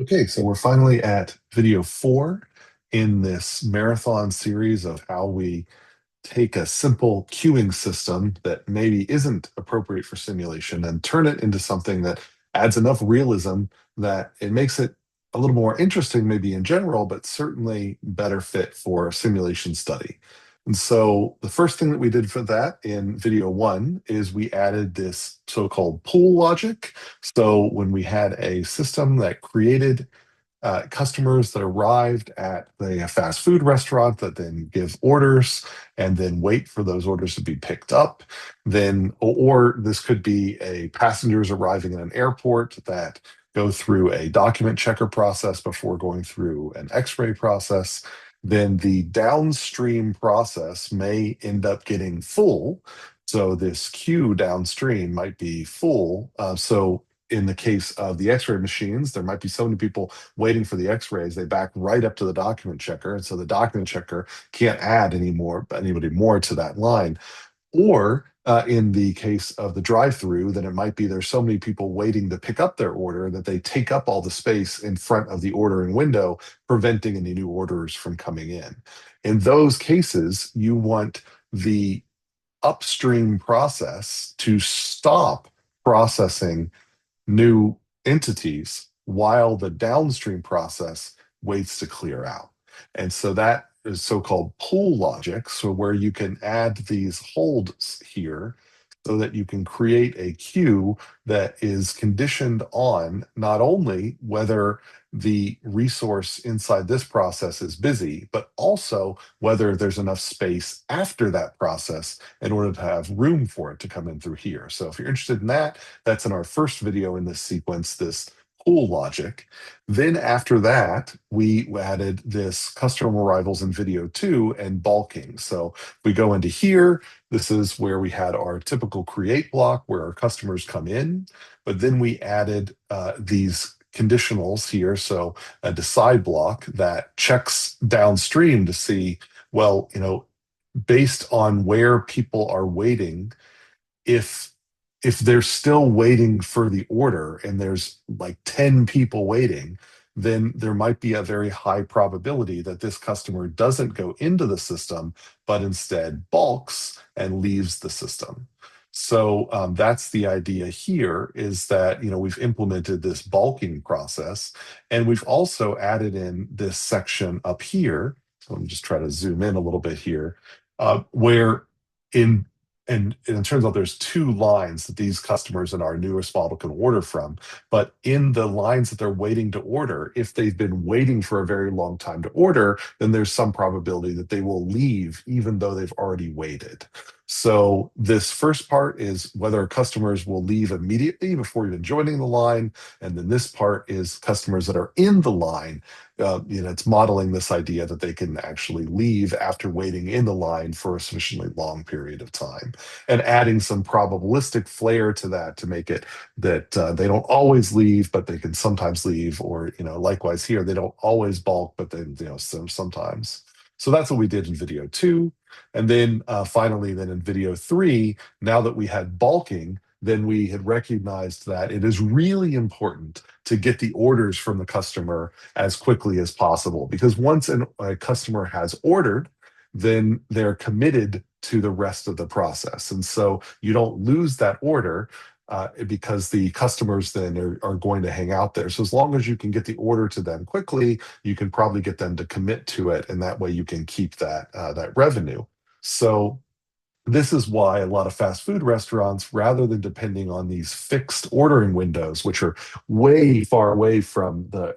Okay, so we're finally at video 4 in this marathon series of how we take a simple queuing system that maybe isn't appropriate for simulation and turn it into something that adds enough realism that it makes it a little more interesting, maybe in general, but certainly better fit for simulation study. And so the first thing that we did for that in video 1 is we added this so-called pool logic. So when we had a system that created customers that arrived at a fast food restaurant that then give orders and then wait for those orders to be picked up. Then, or this could be a passengers arriving in an airport that go through a document checker process before going through an x-ray process. Then the downstream process may end up getting full. So this queue downstream might be full. So in the case of the x-ray machines, there might be so many people waiting for the x-rays, they back right up to the document checker. And so the document checker can't add anybody more to that line. Or in the case of the drive-through, then it might be there's so many people waiting to pick up their order that they take up all the space in front of the ordering window, preventing any new orders from coming in. In those cases, you want the upstream process to stop processing new entities while the downstream process waits to clear out. And so that is so-called pool logic, so where you can add these holds here so that you can create a queue that is conditioned on not only whether the resource inside this process is busy, but also whether there's enough space after that process in order to have room for it to come in through here. So if you're interested in that, that's in our first video in this sequence, this pool logic. Then after that, we added this customer arrivals in video 2 and bulking. So we go into here. This is where we had our typical create block where our customers come in, but then we added these conditionals here. So a decide block that checks downstream to see, well, based on where people are waiting, if they're still waiting for the order and there's like 10 people waiting, then there might be a very high probability that this customer doesn't go into the system, but instead bulks and leaves the system. So that's the idea here, is that we've implemented this bulking process, and we've also added in this section up here. So let me just try to zoom in a little bit here, where in and it turns out there's two lines that these customers in our newest model can order from. But in the lines that they're waiting to order, if they've been waiting for a very long time to order, then there's some probability that they will leave even though they've already waited. So this first part is whether customers will leave immediately before even joining the line. And then this part is customers that are in the line. It's modeling this idea that they can actually leave after waiting in the line for a sufficiently long period of time, and adding some probabilistic flair to that to make it that they don't always leave, but they can sometimes leave, or likewise here, they don't always bulk, but then sometimes. So that's what we did in video 2. And then finally, then in video 3, now that we had bulking, then we had recognized that it is really important to get the orders from the customer as quickly as possible. Because once a customer has ordered, then they're committed to the rest of the process. And so you don't lose that order because the customers then are going to hang out there. So as long as you can get the order to them quickly, you can probably get them to commit to it, and that way you can keep that revenue. So this is why a lot of fast food restaurants, rather than depending on these fixed ordering windows, which are way far away from the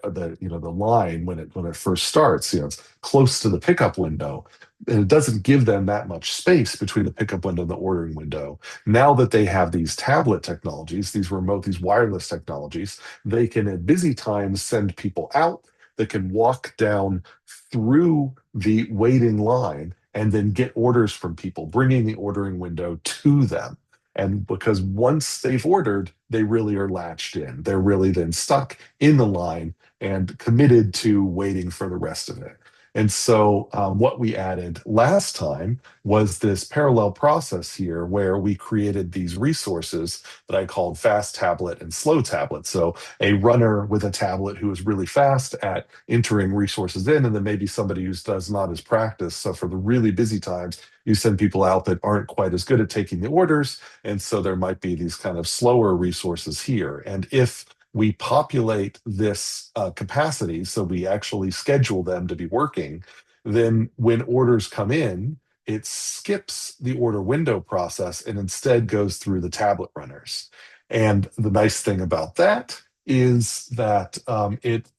line when it first starts, it's close to the pickup window, and it doesn't give them that much space between the pickup window and the ordering window. Now that they have these tablet technologies, these wireless technologies, they can at busy times send people out that can walk down through the waiting line and then get orders from people, bringing the ordering window to them. And because once they've ordered, they really are latched in. They're really then stuck in the line and committed to waiting for the rest of it. And so what we added last time was this parallel process here where we created these resources that I called fast tablet and slow tablet. So a runner with a tablet who is really fast at entering resources in, and then maybe somebody who does not as practiced. So for the really busy times, you send people out that aren't quite as good at taking the orders. And so there might be these kind of slower resources here. And if we populate this capacity, so we actually schedule them to be working, then when orders come in, it skips the order window process and instead goes through the tablet runners. And the nice thing about that is that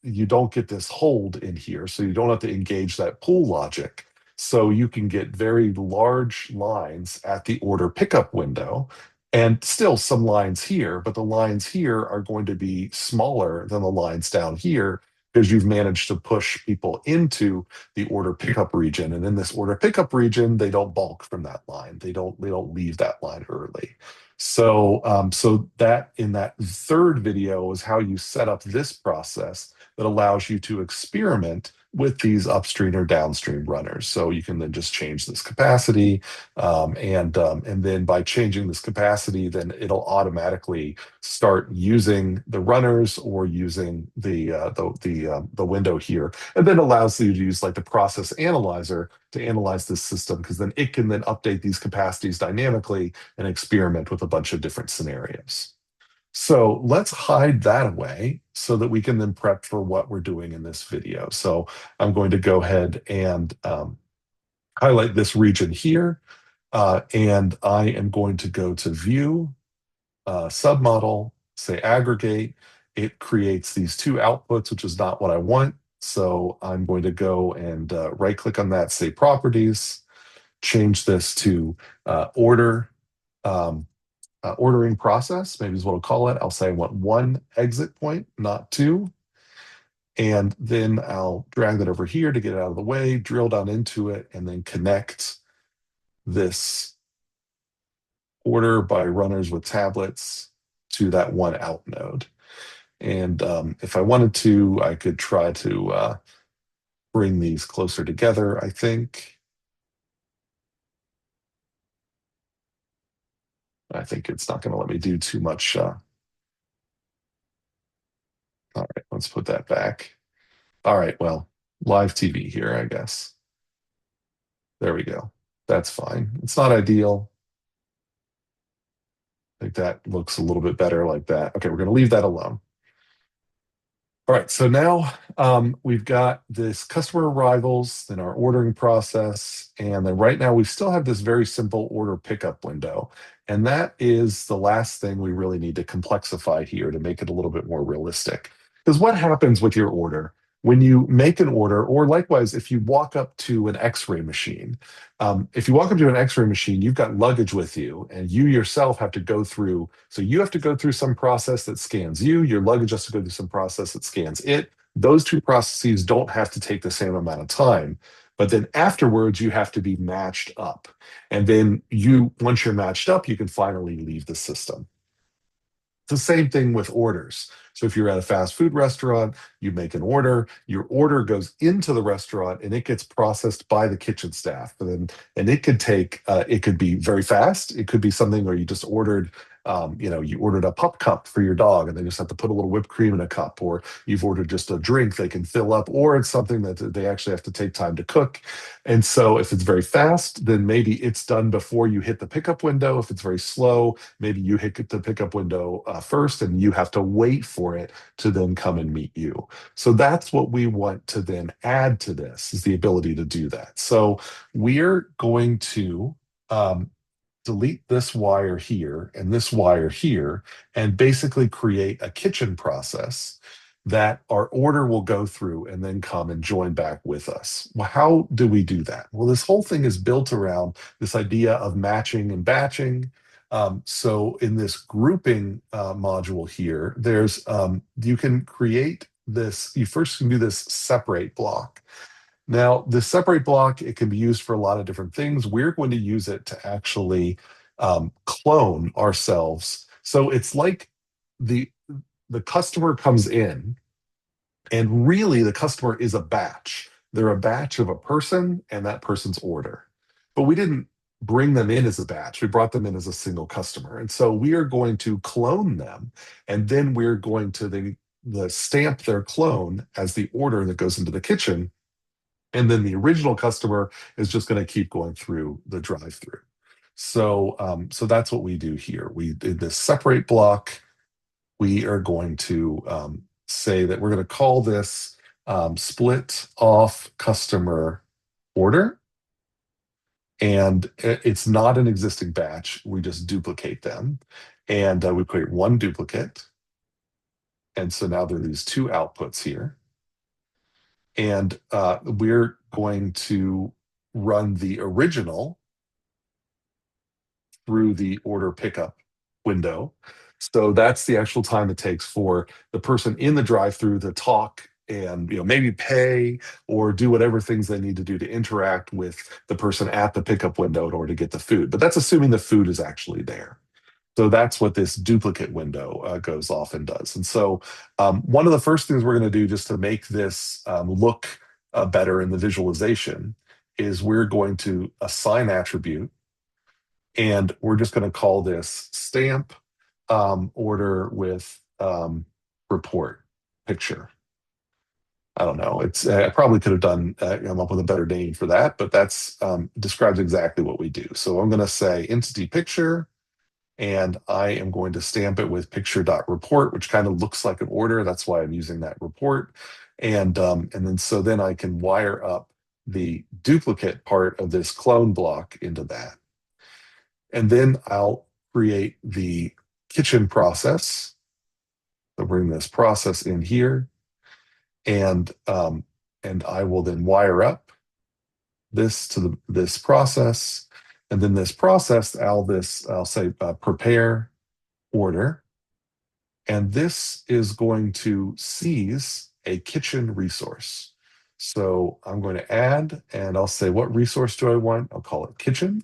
you don't get this hold in here, so you don't have to engage that pull logic. So you can get very large lines at the order pickup window and still some lines here, but the lines here are going to be smaller than the lines down here because you've managed to push people into the order pickup region. And in this order pickup region, they don't bulk from that line. They don't leave that line early. So that in that third video is how you set up this process that allows you to experiment with these upstream or downstream runners. So you can then just change this capacity, and then by changing this capacity, then it'll automatically start using the runners or using the window here, and then allows you to use like the process analyzer to analyze this system because then it can then update these capacities dynamically and experiment with a bunch of different scenarios. So let's hide that away so that we can then prep for what we're doing in this video. So I'm going to go ahead and highlight this region here, and I am going to go to View, Submodel, say Aggregate. It creates these two outputs, which is not what I want. So I'm going to go and right-click on that, say Properties, change this to Order. Ordering process, maybe is what I'll call it. I'll say I want one exit point, not two. And then I'll drag that over here to get it out of the way, drill down into it, and then connect this order by runners with tablets to that one out node. And if I wanted to, I could try to bring these closer together, I think. I think it's not going to let me do too much. All right, let's put that back. All right, well, live TV here, I guess. There we go. That's fine. It's not ideal. I think that looks a little bit better like that. Okay, we're going to leave that alone. All right, so now we've got this customer arrivals, then our ordering process, and then right now we still have this very simple order pickup window. And that is the last thing we really need to complexify here to make it a little bit more realistic. Because what happens with your order when you make an order, or likewise, if you walk up to an x-ray machine, if you walk up to an x-ray machine, you've got luggage with you, and you yourself have to go through. So you have to go through some process that scans you. Your luggage has to go through some process that scans it. Those two processes don't have to take the same amount of time. But then afterwards, you have to be matched up. And then once you're matched up, you can finally leave the system. It's the same thing with orders. So if you're at a fast food restaurant, you make an order, your order goes into the restaurant and it gets processed by the kitchen staff. And it could take, it could be very fast. It could be something where you just ordered, you ordered a pup cup for your dog and they just have to put a little whipped cream in a cup, or you've ordered just a drink they can fill up, or it's something that they actually have to take time to cook. And so if it's very fast, then maybe it's done before you hit the pickup window. If it's very slow, maybe you hit the pickup window first and you have to wait for it to then come and meet you. So that's what we want to then add to this, is the ability to do that. So we're going to delete this wire here and this wire here and basically create a kitchen process that our order will go through and then come and join back with us. Well, how do we do that? Well, this whole thing is built around this idea of matching and batching. So in this grouping module here, there's you can create this. You first can do this separate block. Now, the separate block, it can be used for a lot of different things. We're going to use it to actually clone ourselves. So it's like the customer comes in, and really the customer is a batch. They're a batch of a person and that person's order. But we didn't bring them in as a batch. We brought them in as a single customer. And so we are going to clone them, and then we're going to the stamp their clone as the order that goes into the kitchen. And then the original customer is just going to keep going through the drive-through. So that's what we do here. We did this separate block. We are going to say that we're going to call this split off customer order. And it's not an existing batch. We just duplicate them. And we create one duplicate. And so now there are these two outputs here. And we're going to run the original through the order pickup window. So that's the actual time it takes for the person in the drive-through to talk and maybe pay or do whatever things they need to do to interact with the person at the pickup window in order to get the food. But that's assuming the food is actually there. So that's what this duplicate window goes off and does. And so one of the first things we're going to do just to make this look better in the visualization is we're going to assign attribute, and we're just going to call this stamp order with report picture. I don't know. I probably could have come up with a better name for that, but that's describes exactly what we do. So I'm going to say entity picture, and I am going to stamp it with picture.report, which kind of looks like an order. That's why I'm using that report. And then I can wire up the duplicate part of this clone block into that. And then I'll create the kitchen process. So bring this process in here, and I will then wire up this to this process, and then this process, I'll say prepare order, and this is going to seize a kitchen resource. So I'm going to add, and I'll say what resource do I want? I'll call it kitchen,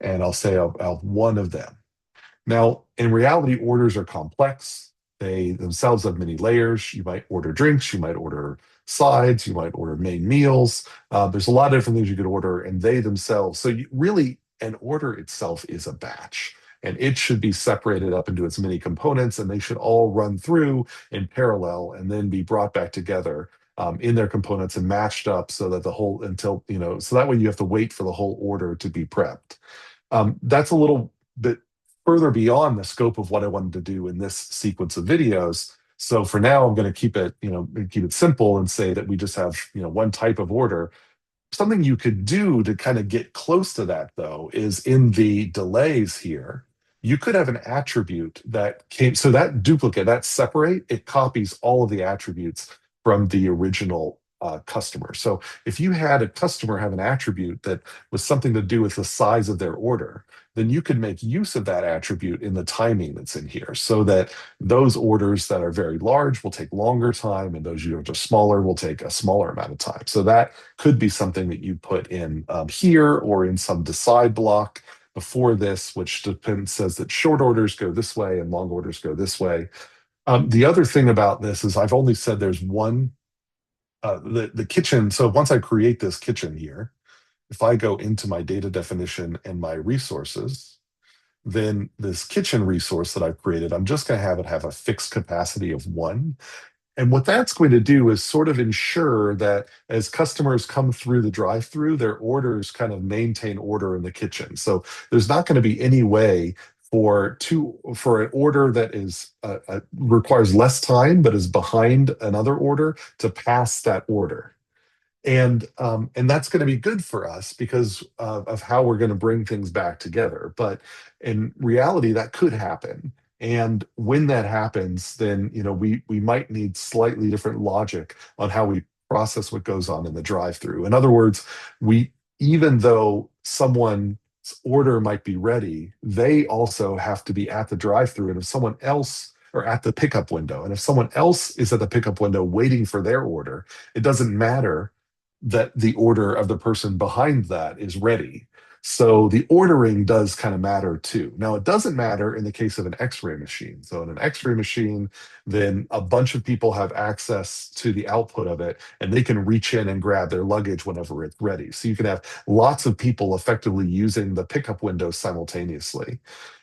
and I'll say I'll have one of them. Now, in reality, orders are complex. They themselves have many layers. You might order drinks, you might order sides, you might order main meals. There's a lot of different things you could order, and they themselves. So really, an order itself is a batch, and it should be separated up into its many components, and they should all run through in parallel and then be brought back together in their components and matched up so that so that way you have to wait for the whole order to be prepped. That's a little bit further beyond the scope of what I wanted to do in this sequence of videos. So for now, I'm going to keep it simple and say that we just have, one type of order. Something you could do to kind of get close to that, though, is in the delays here, you could have an attribute so that duplicate, that separate, it copies all of the attributes from the original customer. So if you had a customer have an attribute that was something to do with the size of their order, then you could make use of that attribute in the timing that's in here so that those orders that are very large will take longer time, and those units are smaller will take a smaller amount of time. So that could be something that you put in here or in some decide block before this, which says that short orders go this way and long orders go this way. The other thing about this is I've only said there's one, the kitchen. So once I create this kitchen here, if I go into my data definition and my resources, then this kitchen resource that I've created, I'm just going to have it have a fixed capacity of 1. And what that's going to do is sort of ensure that as customers come through the drive-through, their orders kind of maintain order in the kitchen. So there's not going to be any way for an order that is requires less time but is behind another order to pass that order. And that's going to be good for us because of how we're going to bring things back together. But in reality, that could happen. And when that happens, then we might need slightly different logic on how we process what goes on in the drive-through. In other words, even though someone's order might be ready, they also have to be at the drive-through. And if someone else or at the pickup window, and if someone else is at the pickup window waiting for their order, it doesn't matter that the order of the person behind that is ready. So the ordering does kind of matter too. Now, it doesn't matter in the case of an X-ray machine. So in an X-ray machine, then a bunch of people have access to the output of it, and they can reach in and grab their luggage whenever it's ready. So you can have lots of people effectively using the pickup window simultaneously.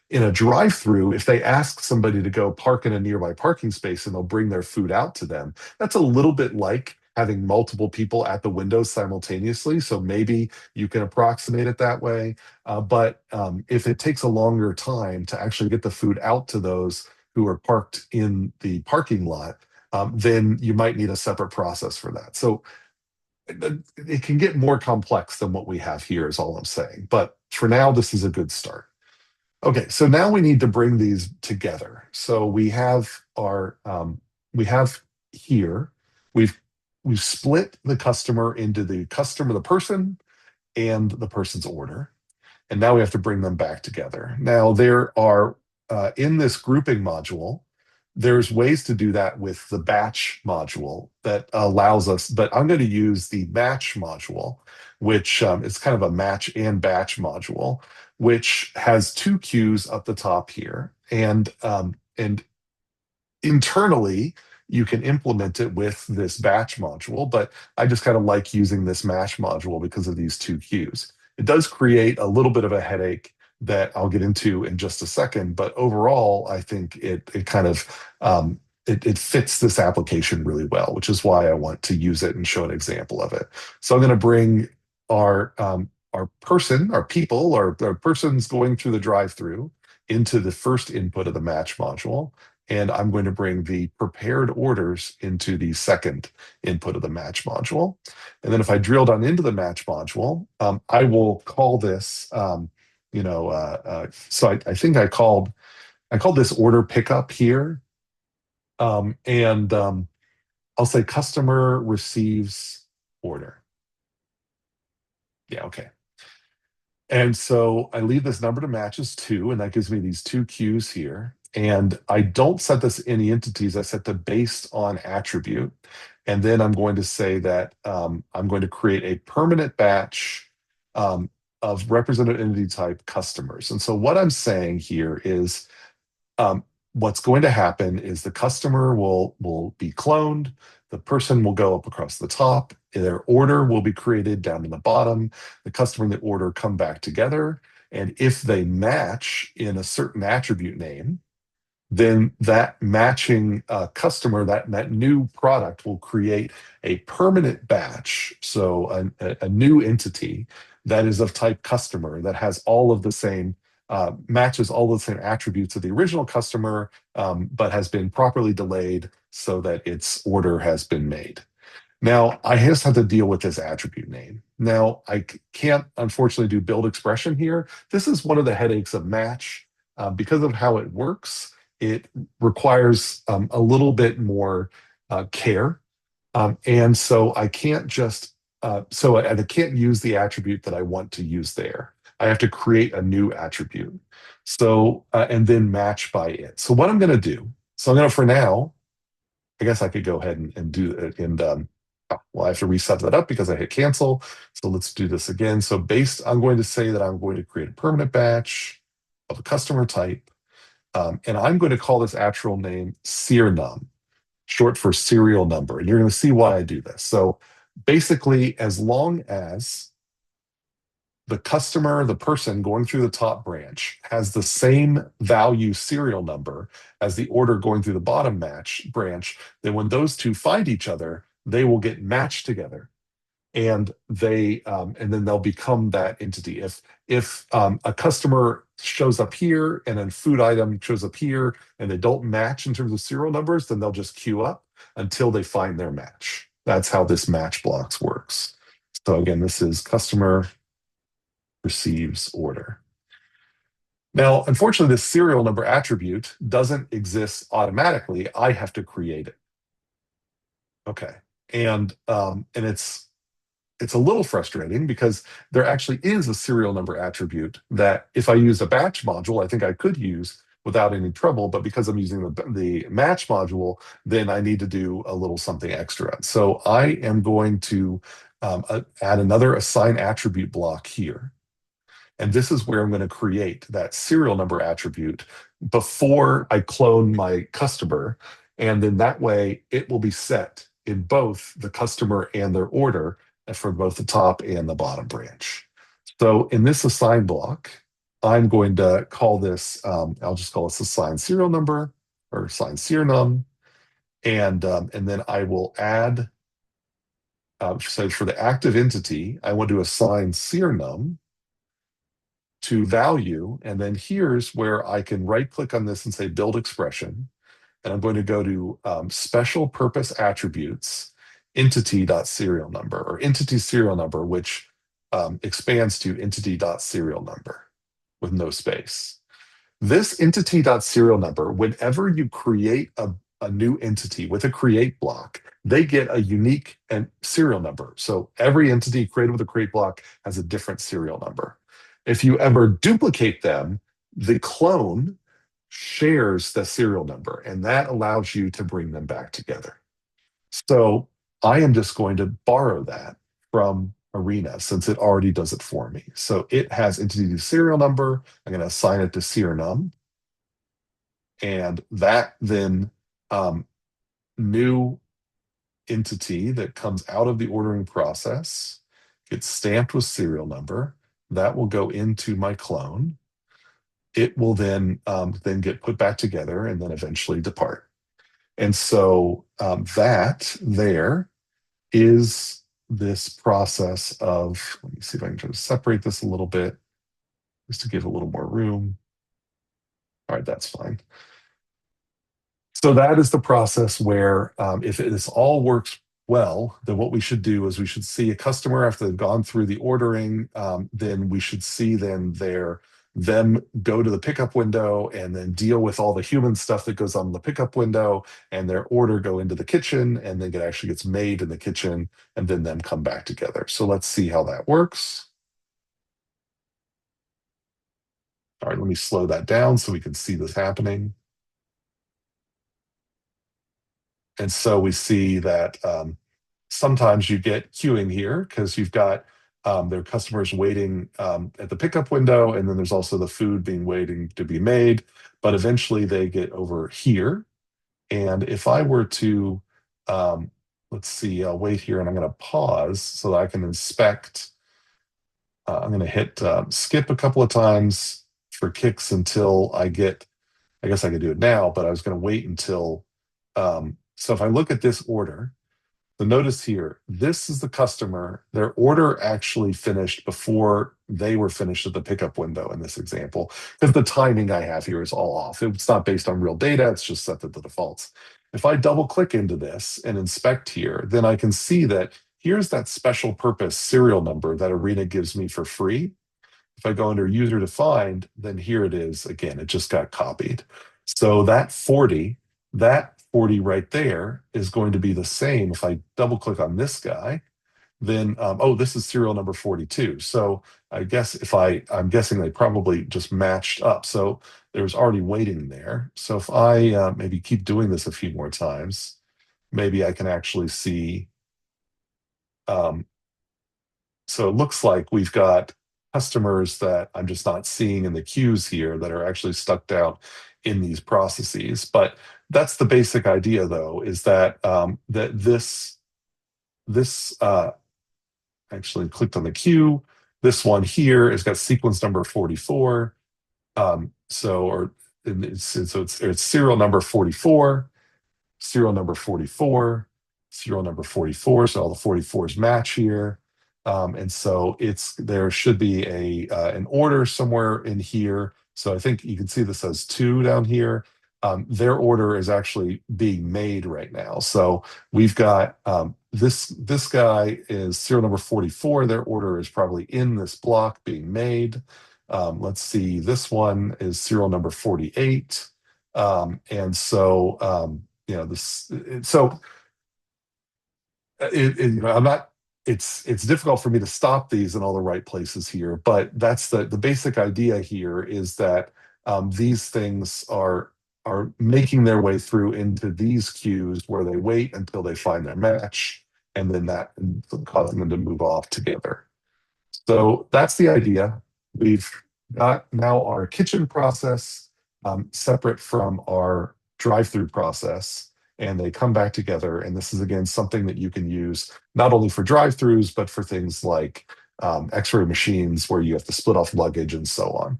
In a drive-through, if they ask somebody to go park in a nearby parking space and they'll bring their food out to them, that's a little bit like having multiple people at the windows simultaneously. So maybe you can approximate it that way. But if it takes a longer time to actually get the food out to those who are parked in the parking lot, then you might need a separate process for that. So it can get more complex than what we have here, is all I'm saying. But for now, this is a good start. Okay, so now we need to bring these together. So we have here, we've we've split the customer into the person and the person's order. And now we have to bring them back together. Now, there are, in this grouping module, there's ways to do that with the batch module that allows us, but I'm going to use the match module, which is kind of a match and batch module, which has two queues up the top here. And internally, you can implement it with this batch module, but I just kind of like using this match module because of these two queues. It does create a little bit of a headache that I'll get into in just a second, but overall, I think it kind of it fits this application really well, which is why I want to use it and show an example of it. So I'm going to bring our person, our people, our persons going through the drive-through into the first input of the match module, and I'm going to bring the prepared orders into the second input of the match module. And then if I drill down into the match module, I will call this, I think I called this order pickup here. And I'll say customer receives order. Yeah, okay. And so I leave this number to match as 2, and that gives me these 2 queues here. And I don't set this any entities, I set the based on attribute. And then I'm going to say that I'm going to create a permanent batch of represented entity type customers. And so what I'm saying here is um, what's going to happen is the customer will be cloned, the person will go up across the top, their order will be created down in the bottom, the customer and the order come back together, and if they match in a certain attribute name, then that matching customer, that new product will create a permanent batch, so a new entity that is of type customer that has all of the same matches all of the same attributes of the original customer, but has been properly delayed so that its order has been made. Now, I just have to deal with this attribute name. Now, can't unfortunately do build expression here. This is one of the headaches of match. Because of how it works, it requires a little bit more care. And so I can't I can't use the attribute that I want to use there. I have to create a new attribute. And then match by it. So what I'm going to do, so I'm going to, for now, I guess I could go ahead and do it. Well, I have to reset that up because I hit cancel. So let's do this again. So I'm going to say that I'm going to create a permanent batch of a customer type. And I'm going to call this actual name SEERNUM, short for serial number. And you're going to see why I do this. So basically, as long as the customer, the person going through the top branch, has the same value serial number as the order going through the bottom branch, then when those two find each other, they will get matched together, and then they'll become that entity. If a customer shows up here and a food item shows up here and they don't match in terms of serial numbers, then they'll just queue up until they find their match. That's how this match blocks works. So again, this is customer receives order. Now, unfortunately, this serial number attribute doesn't exist automatically. I have to create it. Okay. And it's a little frustrating because there actually is a serial number attribute that if I use a batch module, I think I could use without any trouble. But because I'm using the match module, then I need to do a little something extra. So I am going to add another assign attribute block here. And this is where I'm going to create that serial number attribute before I clone my customer. And then that way it will be set in both the customer and their order for both the top and the bottom branch. So in this assign block, I'm going to call this, I'll just call this assign serial number or assign serial num. And then I will add, so for the active entity, I want to assign num to value. And then here's where I can right click on this and say build expression. And I'm going to go to special purpose attributes, entity.serial number or entity serial number, which expands to entity.serial number with no space. This entity.serial number, whenever you create a new entity with a create block, they get a unique and serial number. So every entity created with a create block has a different serial number. If you ever duplicate them, the clone shares the serial number, and that allows you to bring them back together. So I am just going to borrow that from Arena since it already does it for me. So it has entity serial number. I'm going to assign it to num. And that then new entity that comes out of the ordering process gets stamped with serial number. That will go into my clone. It will then get put back together and then eventually depart. And so that there is this process of, let me see if I can try to separate this a little bit just to give a little more room. All right, that's fine. So that is the process where if this all works well, then what we should do is we should see a customer after they've gone through the ordering, then we should see them go to the pickup window and then deal with all the human stuff that goes on in the pickup window and their order go into the kitchen and then it actually gets made in the kitchen and then them come back together. So let's see how that works. All right, let me slow that down so we can see this happening. And so we see that sometimes you get queuing here because you've got their customers waiting at the pickup window, and then there's also the food being waiting to be made. But eventually they get over here. And if I were to, let's see, I'll wait here and I'm going to pause so that I can inspect. I'm going to hit skip a couple of times for kicks until I guess I could do it now, but I was going to wait until, so if I look at this order, so notice here, this is the customer. Their order actually finished before they were finished at the pickup window in this example, because the timing I have here is all off. It's not based on real data, it's just set to the defaults. If I double click into this and inspect here, then I can see that here's that special purpose serial number that Arena gives me for free. If I go under user defined, then here it is again, it just got copied. So that 40 right there is going to be the same. If I double click on this guy, then, oh, this is serial number 42. So I guess I'm guessing they probably just matched up. So there's already waiting there. So if I maybe keep doing this a few more times, maybe I can actually see, so it looks like we've got customers that I'm just not seeing in the queues here that are actually stuck down in these processes. But that's the basic idea, though, is that this actually clicked on the queue. This one here has got sequence number 44. So it's serial number 44, serial number 44, serial number 44. So all the 44s match here. And so there should be an order somewhere in here. So I think you can see this says 2 down here. Their order is actually being made right now. So we've got this guy is serial number 44. Their order is probably in this block being made. Let's see, this one is serial number 48. And so this so I'm not, it's difficult for me to stop these in all the right places here, but that's the basic idea here is that these things are making their way through into these queues where they wait until they find their match, and then that causing them to move off together. So that's the idea. We've got now our kitchen process separate from our drive-through process, and they come back together. And this is again something that you can use not only for drive-throughs, but for things like X-ray machines where you have to split off luggage and so on.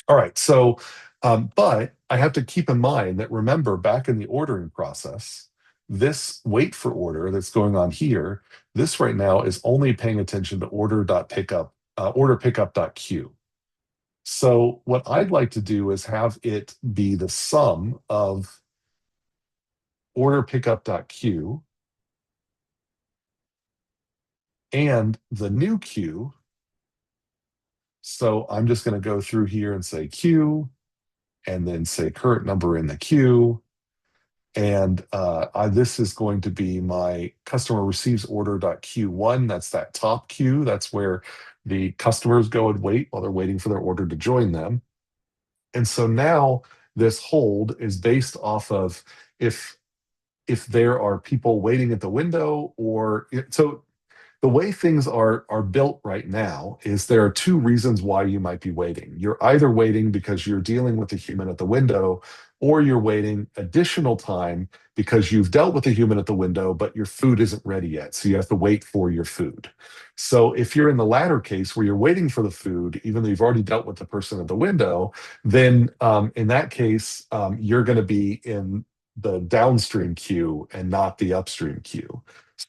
All right, so but I have to keep in mind that remember back in the ordering process, this wait for order that's going on here, this right now is only paying attention to order.pickup, order pickup.queue. So what I'd like to do is have it be the sum of order pickup.queue and the new queue. So I'm just going to go through here and say queue and then say current number in the queue. And this is going to be my customer receives order.queue1. That's that top queue. That's where the customers go and wait while they're waiting for their order to join them. And so now this hold is based off of if there are people waiting at the window or so the way things are built right now is there are two reasons why you might be waiting. You're either waiting because you're dealing with a human at the window, or you're waiting additional time because you've dealt with a human at the window, but your food isn't ready yet. So you have to wait for your food. So if you're in the latter case where you're waiting for the food, even though you've already dealt with the person at the window, then in that case, you're going to be in the downstream queue and not the upstream queue.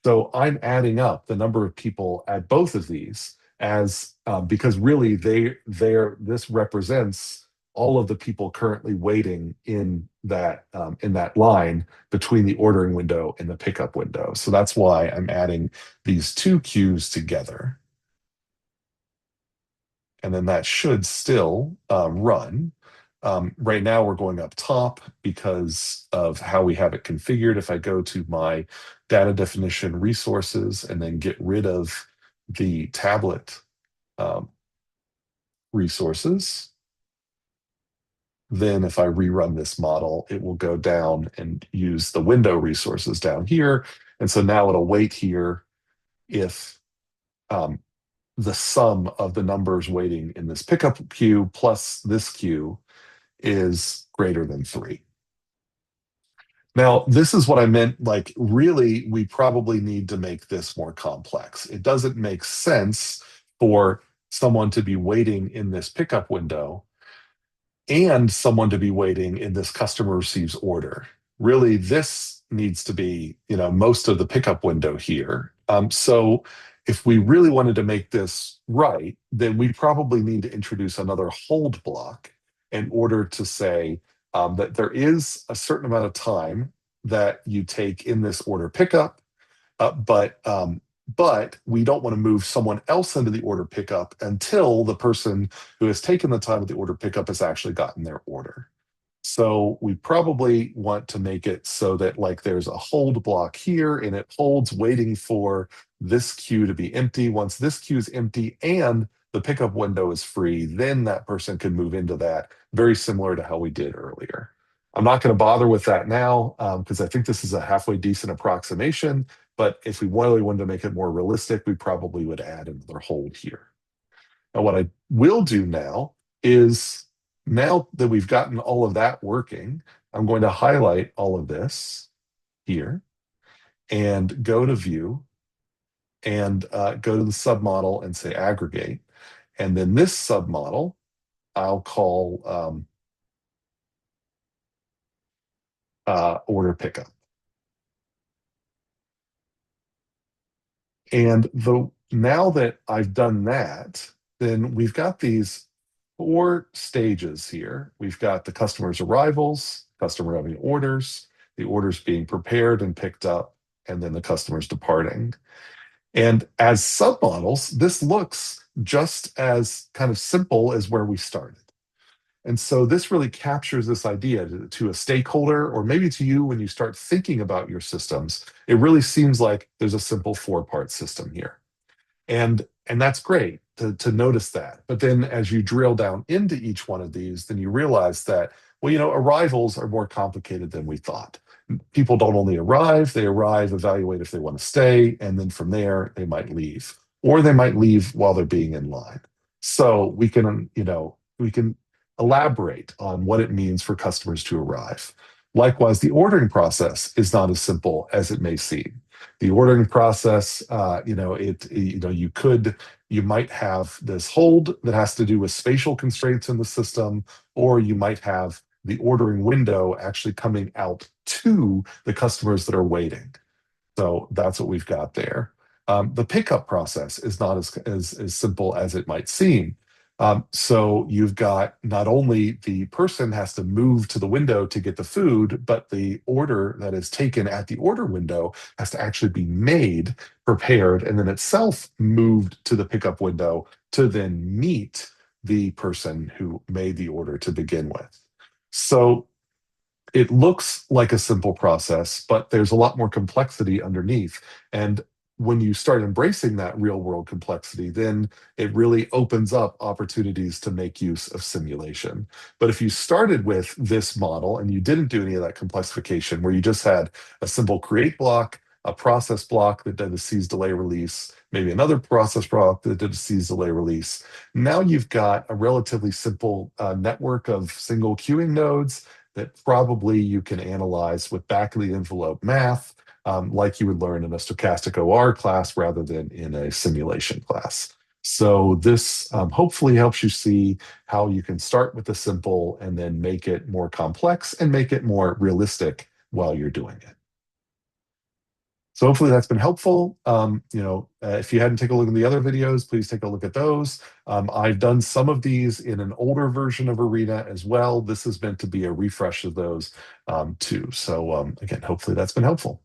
So I'm adding up the number of people at both of these as because really this represents all of the people currently waiting in that line between the ordering window and the pickup window. So that's why I'm adding these two queues together. And then that should still run. Right now we're going up top because of how we have it configured. If I go to my data definition resources and then get rid of the tablet resources, then if I rerun this model, it will go down and use the window resources down here. And so now it'll wait here if the sum of the numbers waiting in this pickup queue plus this queue is greater than 3. Now, this is what I meant, like, really, we probably need to make this more complex. It doesn't make sense for someone to be waiting in this pickup window and someone to be waiting in this customer receives order. Really, this needs to be, most of the pickup window here. So if we really wanted to make this right, then we probably need to introduce another hold block in order to say that there is a certain amount of time that you take in this order pickup, but we don't want to move someone else into the order pickup until the person who has taken the time of the order pickup has actually gotten their order. So we probably want to make it so that like there's a hold block here and it holds waiting for this queue to be empty. Once this queue is empty and the pickup window is free, then that person can move into that, very similar to how we did earlier. I'm not going to bother with that now because I think this is a halfway decent approximation. But if we really wanted to make it more realistic, we probably would add another hold here. Now, what I will do now is now that we've gotten all of that working, I'm going to highlight all of this here and go to view and go to the submodel and say aggregate. And then this submodel, I'll call order pickup. And now that I've done that, then we've got these 4 stages here. We've got the customer's arrivals, customer having orders, the orders being prepared and picked up, and then the customer's departing. And as submodels, this looks just as kind of simple as where we started. And so this really captures this idea to a stakeholder, or maybe to you when you start thinking about your systems. It really seems like there's a simple 4-part system here. And that's great to notice that. But then as you drill down into each one of these, then you realize that, well, arrivals are more complicated than we thought. People don't only arrive, they arrive, evaluate if they want to stay, and then from there, they might leave. Or they might leave while they're being in line. So we can elaborate on what it means for customers to arrive. Likewise, the ordering process is not as simple as it may seem. The ordering process, you might have this hold that has to do with spatial constraints in the system, or you might have the ordering window actually coming out to the customers that are waiting. So that's what we've got there. The pickup process is not as simple as it might seem. So you've got not only the person has to move to the window to get the food, but the order that is taken at the order window has to actually be made, prepared, and then itself moved to the pickup window to then meet the person who made the order to begin with. So it looks like a simple process, but there's a lot more complexity underneath. And when you start embracing that real world complexity, then it really opens up opportunities to make use of simulation. But if you started with this model and you didn't do any of that complexification, where you just had a simple create block, a process block that did a seize delay release, maybe another process block that did a seize delay release, now you've got a relatively simple network of single queuing nodes that probably you can analyze with back of the envelope math, like you would learn in a stochastic OR class rather than in a simulation class. So this hopefully helps you see how you can start with the simple and then make it more complex and make it more realistic while you're doing it. So hopefully that's been helpful. If you hadn't taken a look at the other videos, please take a look at those. I've done some of these in an older version of Arena as well. This is meant to be a refresh of those too. So again, hopefully that's been helpful.